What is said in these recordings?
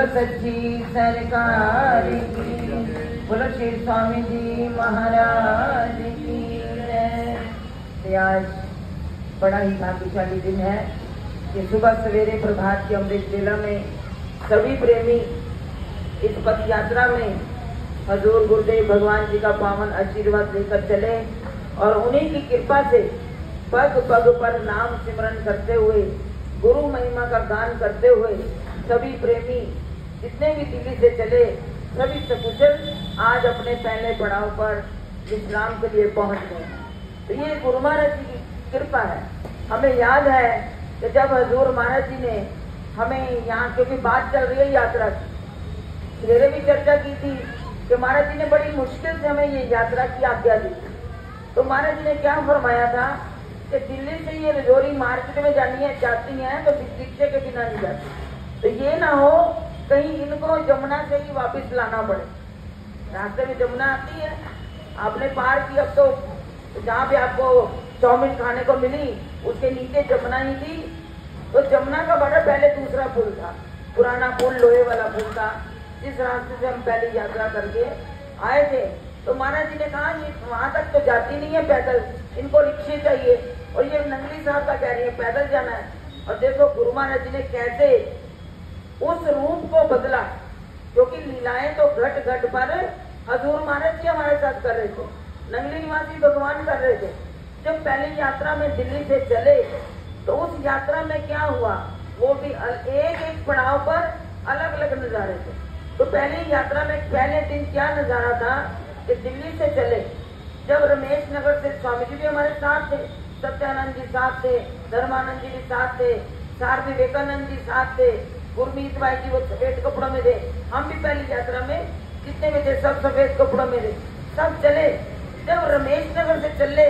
सच्ची सरकार की, बोलो श्री स्वामी जी महाराज की जय। आज बड़ा ही भाग्यशाली दिन है कि सुबह सवेरे प्रभात की अमृत वेला में सभी प्रेमी इस पद यात्रा में हजूर गुरुदेव भगवान जी का पावन आशीर्वाद लेकर चले और उन्हीं की कृपा से पग पग पर नाम सिमरन करते हुए गुरु महिमा का गान करते हुए सभी प्रेमी जितने भी दिल्ली से चले सभी सकुशल आज अपने पहले पड़ाव पर विश्राम के लिए पहुंच गए। तो ये गुरु महाराज जी की कृपा है। हमें याद है कि जब हजूर महाराज जी ने हमें यहाँ, क्योंकि बात चल रही है यात्रा की, सवेरे भी चर्चा की थी कि महाराज जी ने बड़ी मुश्किल से हमें ये यात्रा की आज्ञा दी। तो महाराज जी ने क्या फरमाया था कि दिल्ली से ये रजौरी मार्केट में जानी है, जाती है तो दीक्षे के बिना नहीं जाती। तो ये ना हो कहीं इनको जमुना से ही वापस लाना पड़े। रास्ते में जमुना आती है, आपने पार की, अब तो जहाँ भी आपको चाउमीन खाने को मिली उसके नीचे जमुना ही थी। तो जमुना का बड़ा पहले दूसरा पुल था, पुराना पुल, लोहे वाला पुल था, जिस रास्ते से हम पहली यात्रा करके आए थे। तो महाराज जी ने कहा ये वहां तक तो जाती नहीं है पैदल, इनको रिक्शे चाहिए। और ये नंगली साहब का कह रही है पैदल जाना है। और देखो गुरु महाराज जी ने कैसे उस रूप को बदला, क्योंकि लीलाएं तो घट घट पर हजूर महाराज जी हमारे साथ कर रहे थे, नंगली निवासी भगवान कर रहे थे। जब पहली यात्रा में दिल्ली से चले तो उस यात्रा में क्या हुआ, वो भी एक एक पड़ाव पर अलग अलग नजारे थे। तो पहली यात्रा में पहले दिन क्या नजारा था कि दिल्ली से चले, जब रमेश नगर से स्वामी जी भी हमारे साथ थे, सत्यानंद जी साथ थे, धर्मानंद जी भी साथ थे, सार विवेकानंद जी साथ थे, गुरमीत भाई जी वो सफेद कपड़ों में थे, हम भी पहली यात्रा में जितने भी थे सब सफेद कपड़ों में थे, सब चले। जब रमेश नगर से चले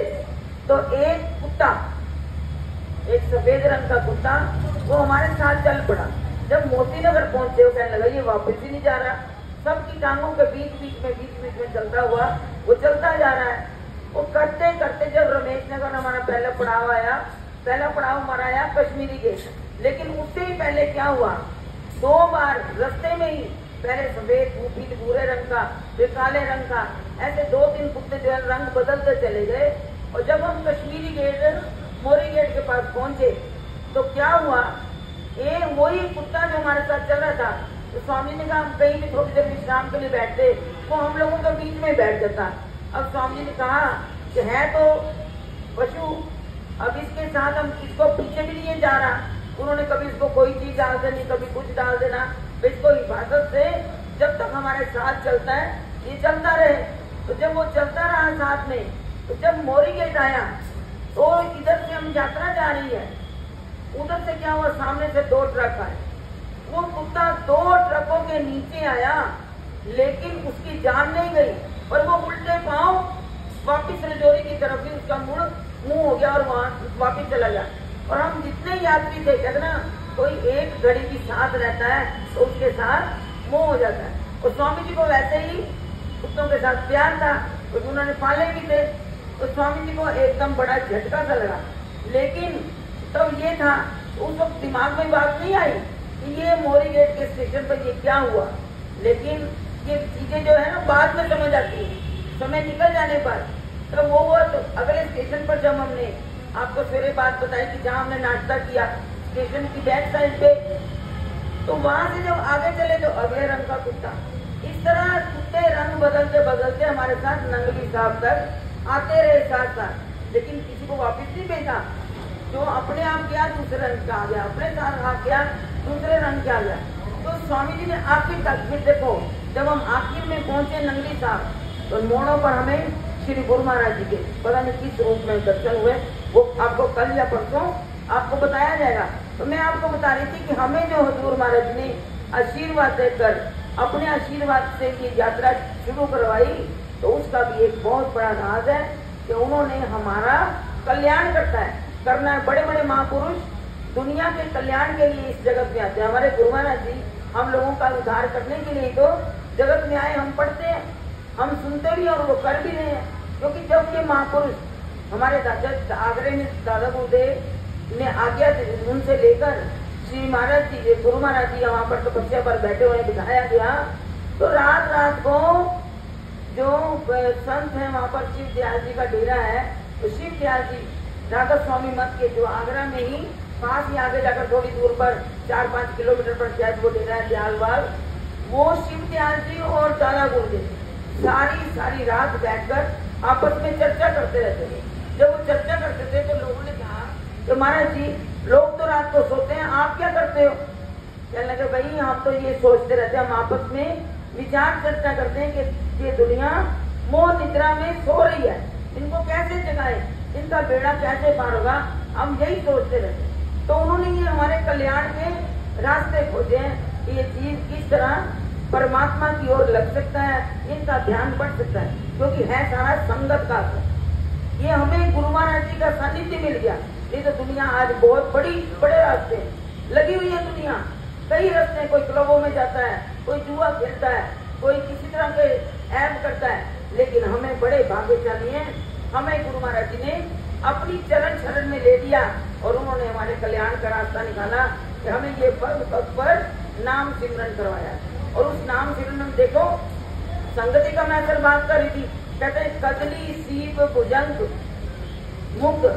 तो एक कुत्ता, एक सफेद रंग का कुत्ता वो हमारे साथ चल पड़ा। जब मोती नगर पहुंचे वो कहने लगा ये वापस ही नहीं जा रहा, सबकी टांगों के बीच बीच में चलता हुआ वो चलता जा रहा है। वो करते करते जब रमेश नगर हमारा पहला पड़ाव आया, पहला पड़ाव हमारा आया कश्मीरी गेट। लेकिन उससे ही पहले क्या हुआ, 2 बार रास्ते में ही पहले सफेद फिर भूरे रंग का फिर काले रंग का, ऐसे 2-3 कुत्ते जो है रंग बदलते चले गए। और जब हम कश्मीरी गेट मोरी गेट के पास पहुंचे तो क्या हुआ, वही कुत्ता जो हमारे साथ चल रहा था, तो स्वामी ने कहा हम कहीं भी थोड़ी देर विश्राम के लिए बैठते वो हम लोगों के बीच में बैठ जाता। अब स्वामी जी ने कहा कि है तो पशु, अब इसके साथ हम इसको पीछे भी नहीं जा रहा। उन्होंने कभी इसको कोई चीज डाल देनी, कभी कुछ डाल देना, इसको हिफाजत से जब तक हमारे साथ चलता है ये चलता रहे। तो जब वो चलता रहा साथ में, तो जब मोरी गेट आया तो इधर से हम यात्रा जा रही है, उधर से क्या हुआ, सामने से 2 ट्रक आए। वो कुत्ता 2 ट्रकों के नीचे आया लेकिन उसकी जान नहीं गई, और वो उल्टे पांव वापिस रजौरी की तरफ ही उसका मुंह हो गया और वहां वापिस चला गया। और हम जितने यात्री थे, कहते ना कोई एक घड़ी भी साथ रहता है तो उसके साथ मोह हो जाता है। और स्वामी जी को वैसे ही कुत्तों के साथ प्यार था, तो उन्होंने पाले भी थे, तो स्वामी जी को एकदम बड़ा झटका सा लगा। लेकिन तब ये था, उस वक्त दिमाग में बात नहीं आई कि ये मोरी गेट के स्टेशन पर ये क्या हुआ। लेकिन ये चीजें जो है ना बाद में समझ आती है, समय निकल जाने पर। तब वो हुआ तो अगले स्टेशन पर जब हमने आपको सवेरे बात बताई कि जहाँ हमने नाश्ता किया स्टेशन की बैक साइड पे, तो वहां से जब आगे चले तो अगले रंग का कुत्ता। इस तरह कुत्ते रंग बदलते बदलते हमारे साथ नंगली साहब तक आते रहे साथ साथ, लेकिन किसी को वापस नहीं भेजा। जो अपने आप गया दूसरे रंग का आ गया, अपने साथ आ गया दूसरे रंग का आ गया। तो स्वामी जी ने आखिर तक, फिर देखो जब हम आखिर में पहुंचे नंगली साहब, तो मोड़ों पर हमें श्री गुरु महाराज जी के पता नहीं किस रूप में दर्शन हुए, वो आपको कल या परसों आपको बताया जाएगा। तो मैं आपको बता रही थी कि हमें जो हजूर महाराज ने आशीर्वाद देकर अपने आशीर्वाद से ये यात्रा शुरू करवाई, तो उसका भी एक बहुत बड़ा राज है कि उन्होंने हमारा कल्याण करना है। बड़े बड़े महापुरुष दुनिया के कल्याण के लिए इस जगत में आते हैं। हमारे गुरु महाराज जी हम लोगों का उद्धार करने के लिए तो जगत में आए। हम पढ़ते हैं, हम सुनते भी और वो कर भी रहे हैं, क्योंकि जब ये महापुरुष हमारे आगरे में दादा गुरुदेव ने आज्ञा उनसे लेकर श्री महाराज जी, गुरु महाराज जी वहाँ पर तपस्या पर बैठे हुए दिखाया गया। तो रात रात को जो संत है वहाँ पर शिव दयाल जी का डेरा है, तो शिव दयाल जी राधा स्वामी मठ के जो आगरा में ही पास ही आगे जाकर थोड़ी दूर पर 4-5 किलोमीटर पर शायद वो डेरा है दयालवाल, वो शिव दयाल जी और दादा गुरुदेव सारी रात बैठकर आपस में चर्चा करते रहते थे। जब वो चर्चा करते थे तो लोगों ने कहा कि महाराज जी लोग तो रात को सोते हैं, आप क्या करते हो? कहने लगे भाई हम तो ये सोचते रहते हैं, हम आपस में विचार चर्चा करते हैं कि ये दुनिया मोह निद्रा में सो रही है, इनको कैसे जगाए, इनका बेड़ा कैसे पार होगा, हम यही सोचते रहते हैं। तो उन्होंने ये हमारे कल्याण के रास्ते खोजे हैं कि ये जीव किस तरह परमात्मा की ओर लग सकता है, इनका ध्यान बढ़ सकता है, क्योंकि है सारा संगत का असर। ये हमें गुरु महाराज जी का सानिध्य मिल गया। ये तो दुनिया आज बहुत बड़े रास्ते लगी हुई है दुनिया, कई रास्ते, कोई क्लबों में जाता है, कोई जुआ खेलता है, कोई किसी तरह के ऐप करता है, लेकिन हमें बड़े भाग्यशाली हैं, हमें गुरु महाराज जी ने अपनी चरण शरण में ले लिया और उन्होंने हमारे कल्याण का रास्ता निकाला कि हमें ये पद पर नाम सिमरन करवाया। और उस नाम सिमरन में देखो संगति का मैं सर बात कर रही थी, कहते हैं कदली सीप भुजंग मुख,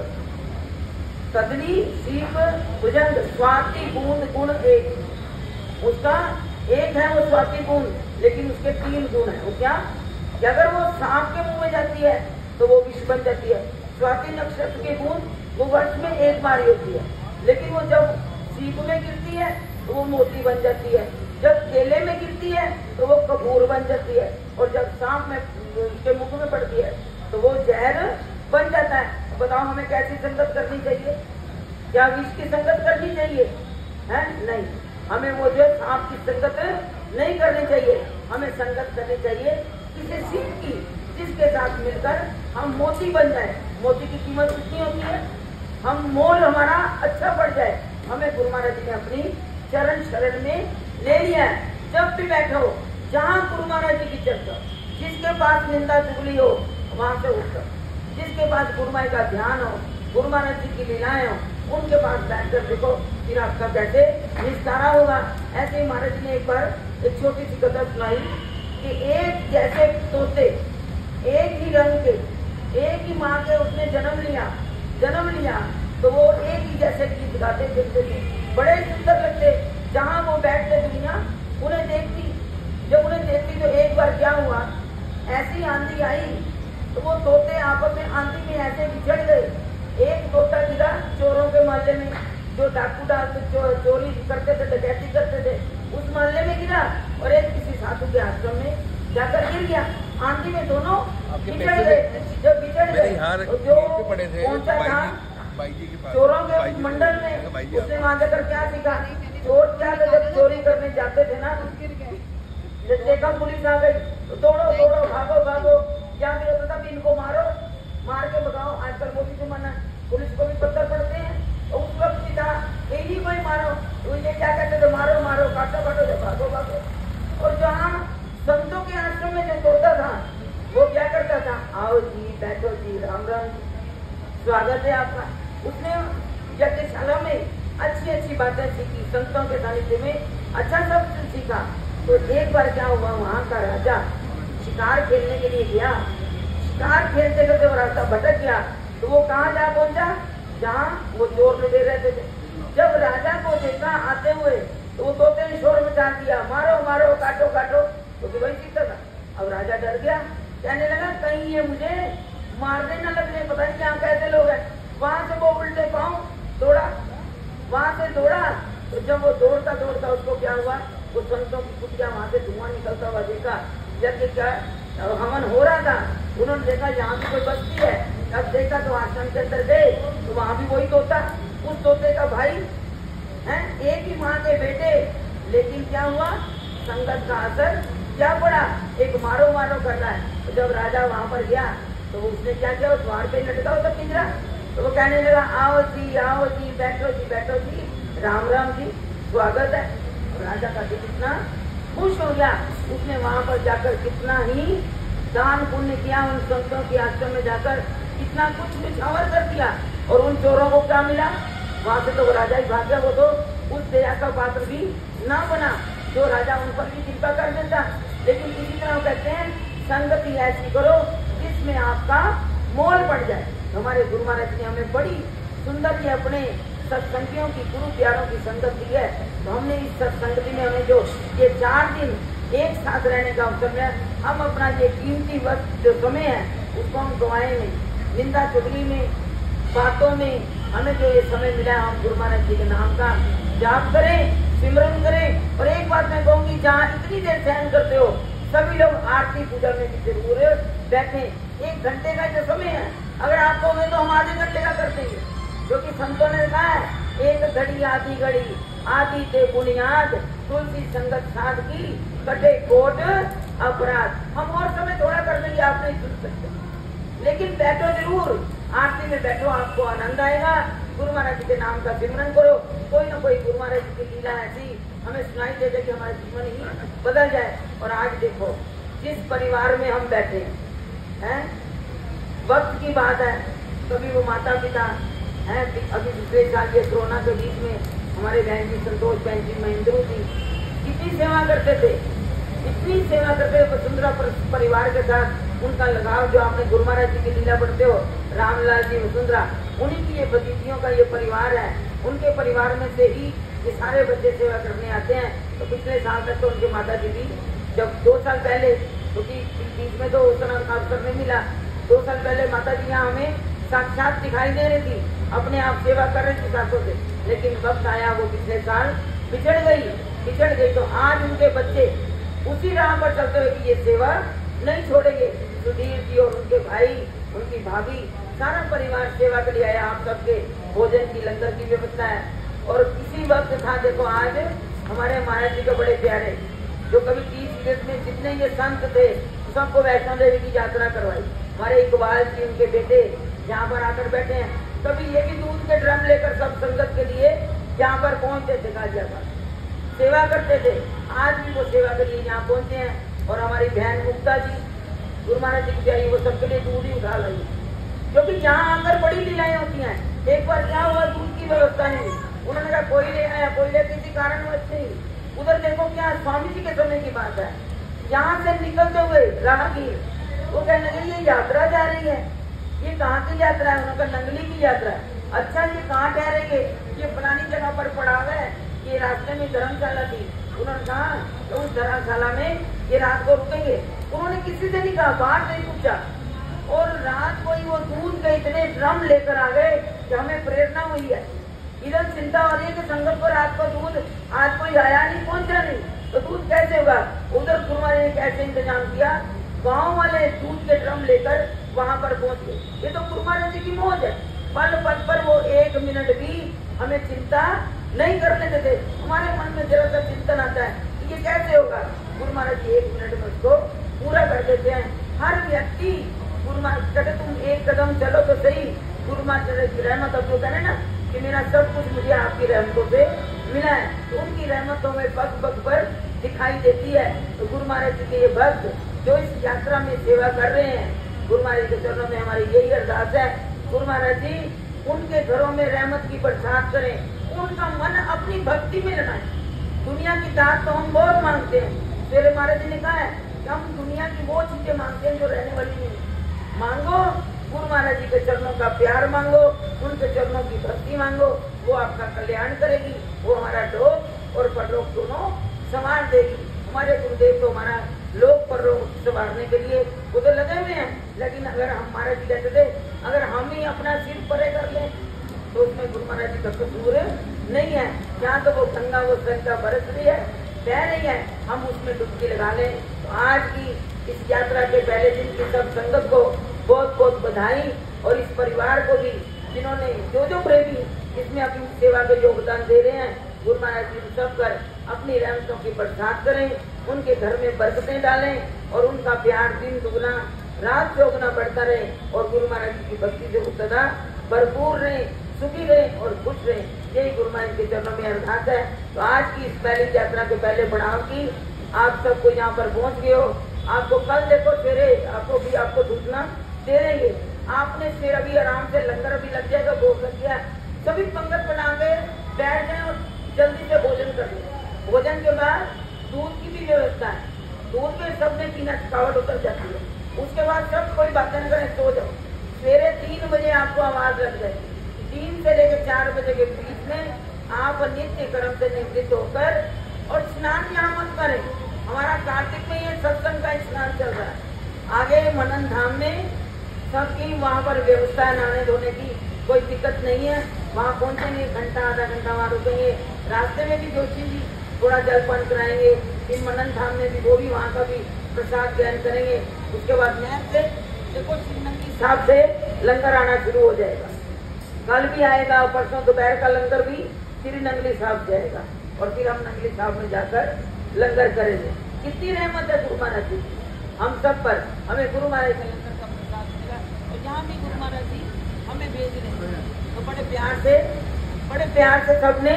कदली सीप भुजंग स्वाति बूंद गुण एक, उसका एक है वो स्वाति बूंद, लेकिन उसके 3 गुण है। वो क्या कि अगर वो सांप के मुंह में जाती है तो वो विष बन जाती है। स्वाति नक्षत्र की बूंद वो वर्ष में एक बार होती है, लेकिन वो जब सीप में गिरती है तो वो मोती बन जाती है, जब केले में गिरती है तो वो कपूर बन जाती है, और जब सांप में उसके मुख में पड़ती है तो वो जहर बन जाता है। बताओ हमें कैसी संगत करनी चाहिए? क्या विष की संगत करनी चाहिए? है नहीं, हमें वो जो सांप की संगत नहीं करनी चाहिए, हमें संगत करनी चाहिए किसी सीप की, जिसके साथ मिलकर हम मोती बन जाए। मोती की कीमत कितनी होती है? हम मोल हमारा अच्छा बढ़ जाए। हमें गुरु महाराज जी ने अपनी चरण शरण में ले लिया है। जब भी बैठो, जहाँ गुरु महाराज जी की चर्चा, जिसके पास निंदा चुगली हो वहां से उठकर, जिसके पास गुरु माई का ध्यान हो, गुरु महाराज जी की लीलाएं हो, उनके पास बैठकर देखो, फिर आपका कैसे निस्तारा होगा। ऐसे ही महाराज जी ने एक बार एक छोटी सी कथा सुनाई कि एक जैसे तोते, एक ही रंग के, एक ही माँ के उसने जन्म लिया तो वो एक ही जैसे गीत गाते फिरते थे, बड़े सुंदर लगते। जहाँ वो बैठते दुनिया उन्हें देखती, जब उन्हें देखती तो एक बार क्या हुआ, ऐसी आंधी आई तो वो तोते आपस में आंधी में ऐसे बिछड़ गए। एक तोता गिरा चोरों के मोहल्ले में, जो डाकू चोरी करते थे, डकैती करते थे, उस मोहल्ले में गिरा, और एक किसी साधु के आश्रम में जाकर गिर गया। आंधी में दोनों बिछड़ गए। जब बिछड़ गए तो जो पहुंचा था चोरों के मंडल में, उसने वहां जाकर क्या सीखा? चोर क्या था, जब चोरी करने जाते थे ना, जब देखा पुलिस आ गई तो दौड़ो भागो, क्या भी होता था, इनको मारो, मार के भगाओ। आजकल वो भी जमाना, पुलिस को भी पत्थर पड़ते हैं, तो उस वक्त भी था इन्हीं को ही मारो। तो ये क्या कहते थे? मारो काटो, भागो। और जहाँ संतों के आश्रम में जो तोता था वो क्या करता था? आओ जी, बैठो जी, राम राम, स्वागत है आपका। उसने यज्ञशाला में अच्छी बातें सीखी, संतों के सानिध्य में अच्छा सब सीखा। तो एक बार क्या हुआ, वहाँ का राजा शिकार खेलने के लिए गया, शिकार खेलते करते वो रास्ता भटक गया, तो वो कहाँ जा पहुंचा? जहाँ वो चोर लुटे रहते थे। जब राजा को देखा आते हुए तो वो तोते ने शोर मचा दिया, मारो काटो, तो वही सीखता था। अब राजा डर गया, कहने लगा कहीं ये मुझे मारने न लग जाए, पता नहीं क्या कैसे लोग हैं। वहां से वो उल्टे पांव दौड़ा, वहां से दौड़ा, तो जब वो दौड़ता उसको क्या हुआ, वो संतों की कुटिया वहां से धुआं निकलता हुआ देखा। जब क्या हवन हो रहा था, उन्होंने देखा यहाँ भी कोई बस्ती है। अब देखा तो आश्रम के अंदर गए तो वहां भी वही तोता, उस तोते का भाई है, एक ही माँ के बेटे, लेकिन क्या हुआ, संगत का असर क्या पड़ा, एक मारो कर रहा है। तो जब राजा वहां पर गया तो उसने क्या किया, द्वार पे लटका होता पिंजरा, तो वो कहने लगा आओ जी, बैठो जी, राम जी, स्वागत है। और राजा का दिल इतना खुश हो गया, उसने वहां पर जाकर कितना ही दान पुण्य किया, उन संतों के आश्रम में जाकर कितना कुछ निछावर कर दिया। और उन चोरों को क्या मिला, वहां से तो वो राजा ही भाग गया, वो तो उस दया का पात्र भी ना बना जो राजा उन पर भी कृपा कर देता। लेकिन इसी तरह कहते हैं संगति ऐसी करो जिसमें आपका मोल पड़ जाए। हमारे गुरु महाराज ने हमें बड़ी सुंदर ये अपने सत्संगियों की, गुरु प्यारों की संगत दी है। तो हमने इस सत्संगति में हमें जो ये 4 दिन एक साथ रहने का अवसर है, हम अपना ये कीमती वक्त जो समय है उसको हम गंवाए नहीं। निंदा चुगली में, बातों में हमें जो ये समय मिला है, हम गुरु महाराज जी के नाम का जाप करें, सिमरन करें। और एक बात मैं कहूंगी, जहाँ इतनी देर सहन करते हो सभी लोग आरती पूजा में भी जरूर बैठे। 1 घंटे का जो समय है, अगर आप कहोगे तो हम आधे घंटे का कर देंगे, क्योंकि संतों ने कहा है 1 घड़ी आधी घड़ी आदि ते बुनियाद तुलसी संगत साध की कटे कोट अपराध। हम और समय थोड़ा कर देंगे, आप नहीं सुन सकते, लेकिन बैठो जरूर, आरती में बैठो, आपको आनंद आएगा। गुरु महाराज जी के नाम का सिमरन करो। कोई ना कोई गुरु महाराज जी की लीला ऐसी हमें सुनाई दे जाए कि हमारा जीवन ही बदल जाए। और आज देखो जिस परिवार में हम बैठे हैं, वक्त की बात है, कभी वो माता पिता हैं, अभी पिछले साल ये कोरोना के बीच में हमारे बहन जी संतोष बहन जी महेंद्रू जी कितनी सेवा करते थे, इतनी सेवा करते थे वसुंधरा परिवार के साथ। उनका लगाव जो आपने गुरु महाराज जी की लीला पढ़ते हो, रामलाल जी वसुंधरा, उन्हीं की ये भतीजियों का ये परिवार है। उनके परिवार में से ही ये सारे बच्चे सेवा करने आते हैं। तो पिछले साल तक तो उनके माता जी भी, जब 2 साल पहले, क्योंकि बीच में तो उतना अवसर नहीं मिला, 2 साल पहले माता जी यहाँ हमें साक्षात दिखाई दे रही थी, अपने आप सेवा कर रही थी सासों से। लेकिन वक्त आया, वो पिछले साल बिछड़ गई। तो आज उनके बच्चे उसी राह पर चलते हुए कि ये सेवा नहीं छोड़ेंगे। सुधीर जी और उनके भाई, उनकी भाभी, सारा परिवार सेवा के लिए आया। आप सबके भोजन की, लंगर की व्यवस्था है। और इसी वक्त था, देखो आज हमारे महाराज जी के बड़े प्यारे, जो कभी 30 मिनट में जितने ये संत थे सबको वैष्णो देवी की यात्रा करवाई। हमारे इकबाल जी, उनके बेटे यहाँ पर आकर बैठे हैं। कभी ये भी दूध के ड्रम लेकर सब संगत के लिए यहाँ पर पहुंचते थे, गाजियाबाद सेवा करते थे। आज भी वो सेवा के लिए यहाँ पहुंचे हैं। और हमारी बहन मुक्ता जी, गुरु महाराज जी की प्यारी, वो सबके लिए दूध ही उठा रही है, क्योंकि यहाँ आकर बड़ी लीलाएं होती हैं। एक बार क्या हुआ, दूध की व्यवस्था नहीं, उन्होंने कहा कोई ले आया, कोई ले, किसी कारणवश नहीं। उधर देखो क्या स्वामी जी के समय की बात है, यहाँ से निकलते हुए राहगीर वो कहने लगे ये यात्रा जा रही है, ये कहाँ की यात्रा है? उन्होंने कहा नंगली की यात्रा है। अच्छा ये कहाँ ठहरेंगे? ये फलानी जगह पर पड़ा हुआ है, ये रास्ते में धर्मशाला थी। उन्होंने कहा तो उस धर्मशाला में ये रात को रुकेंगे। उन्होंने किसी से नहीं कहा, बाहर नहीं पूछा, और रात को ही वो दूध के इतने ड्रम लेकर आ गए कि हमें प्रेरणा हुई है। इधर चिंता हो रही है कि संगत को रात को दूध आज कोई आया नहीं, पहुंचा नहीं, तो दूध कैसे होगा? उधर गुरु महाराज ने कैसे इंतजाम किया, गांव वाले दूध के ड्रम लेकर वहां पर पहुंच गए। ये तो गुरु महाराज जी की मौज है। पल पल पर वो 1 मिनट भी हमें चिंता नहीं करने देते। हमारे मन में जरा सा चिंतन आता है कि ये कैसे होगा, गुरु महाराज जी 1 मिनट में उसको पूरा कर देते हैं। हर व्यक्ति गुरु महाराज कहते तुम 1 कदम चलो तो सही, गुरु महाराज की रहमत। अब जो कह रहे ना कि मेरा सब कुछ मुझे आपकी रहमतों से मिला है, तो उनकी रहमतों में पग पग पर दिखाई देती है। तो गुरु महाराज जी के ये भक्त जो इस यात्रा में सेवा कर रहे हैं, गुरु महाराज के चरणों में हमारी यही अरदास है, गुरु महाराज जी उनके घरों में रहमत की बरसात करें, उनका मन अपनी भक्ति में लगाएं। दुनिया की दात तो हम बहुत मांगते हैं। मेरे महाराज जी ने कहा है कि हम दुनिया की वो चीजें मांगते हैं जो रहने वाली नहीं। मांगो गुरु महाराज जी के चरणों का प्यार मांगो, उनके चरणों की भक्ति मांगो, वो आपका कल्याण करेगी। वो हमारा लोक और परलोक दोनों संवार देगी। हमारे गुरुदेव तो हमारा लोक परलोक संवारने के लिए वो तो लगे हुए हैं, लेकिन अगर हम महाराज जी कहते थे अगर हम ही अपना सिर परे कर लें तो उसमें गुरु महाराज जी का कसूर नहीं है। क्या तो वो गंगा वो संगा बरस रही है, बह रही है, हम उसमें डुबकी लगा लें। तो आज की इस यात्रा के पहले दिन की सब संगत को बहुत बहुत बधाई, और इस परिवार को भी जिन्होंने जो प्रेमी इसमें अपनी सेवा के योगदान दे रहे हैं, गुरु महाराज जी सब कर अपनी रहमतों की बरसात करें, उनके घर में बरकतें डालें और उनका प्यार दिन दुगना रात चौगुना बढ़ता रहे, और गुरु महाराज जी की भक्ति से सदा भरपूर रहे, सुखी रहे और खुश रहे। यही गुरु महाराज के चरणों में अरदास है। तो आज की इस पहली यात्रा के पहले पड़ाव की आप सबको यहाँ पर पहुँच गए हो। आपको कल देखो सवेरे आपको सूचना दे देंगे। आपने फिर अभी आराम से लंगर भी लग जाएगा, भोग लग गया, सभी पंगत बना के बैठ जाए और जल्दी से भोजन कर लें। भोजन के बाद दूध की भी व्यवस्था है, दूध में सबने पीना, थकावट उतर जाती है। उसके बाद सब कोई बातें न करें, सो जाओ। सवेरे 3 बजे आपको आवाज लग जाएगी। 3 से लेकर 4 बजे के बीच में आप नित्य कर्म से निवृत्त होकर, और स्नान यहाँ मत करें। हमारा कार्तिक में ये सत्संग का स्नान चल रहा है। आगे मनन धाम में सबकी वहाँ पर व्यवस्था है नहाने धोने की, कोई दिक्कत नहीं है। वहाँ पहुँचेंगे, घंटा आधा घंटा वहाँ रुकेंगे। रास्ते में भी जोशी जी थोड़ा जलपान कराएंगे। फिर मनन धाम में भी वो भी वहाँ का भी प्रसाद ग्रहण करेंगे। उसके बाद नहर से देखो श्रीनंगली साहब से लंगर आना शुरू हो जाएगा। कल भी आएगा, परसों दोपहर का लंगर भी श्रीनंगली साहब जाएगा, और फिर हम नंगली साहब में जाकर लंगर करेंगे। कितनी रहमत है गुरु महाराज जी हम सब पर। हमें गुरु महाराज के लंगर का प्रसाद मिला, और जहाँ भी गुरु महाराज जी हमें भेज रहे हैं, तो बड़े प्यार से सबने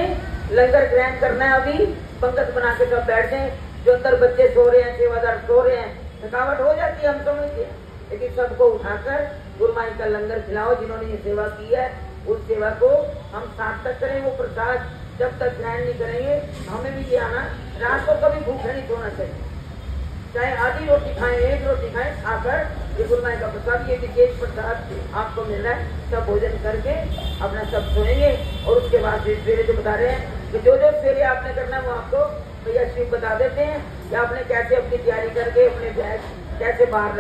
लंगर ग्रहण करना है। अभी पंगत बना के सब बैठ जाए। जो अंदर बच्चे सो रहे हैं, सेवादार सो रहे हैं, थकावट हो जाती है, हम समझते हैं, लेकिन सबको उठाकर गुरु महाराज का लंगर खिलाओ। जिन्होंने ये सेवा की है उस सेवा को हम सार्थक करें। वो प्रसाद जब तक ग्रहण नहीं करेंगे हमें भी ये आना, रात को कभी भूखे नहीं सोना चाहिए। चाहे आधी रोटी खाएं, 1 रोटी खाएं, खाकर ये गुरु महाराज का प्रसाद, ये विशेष प्रसाद आपको मिल रहा है। सब भोजन करके अपना सब सोएंगे, और उसके बाद फिर सवेरे जो बता रहे हैं कि जो जो सवेरे आपने करना है वो आपको भैया शिव बता देते हैं कि आपने कैसे अपनी तैयारी करके अपने बैग कैसे बाहर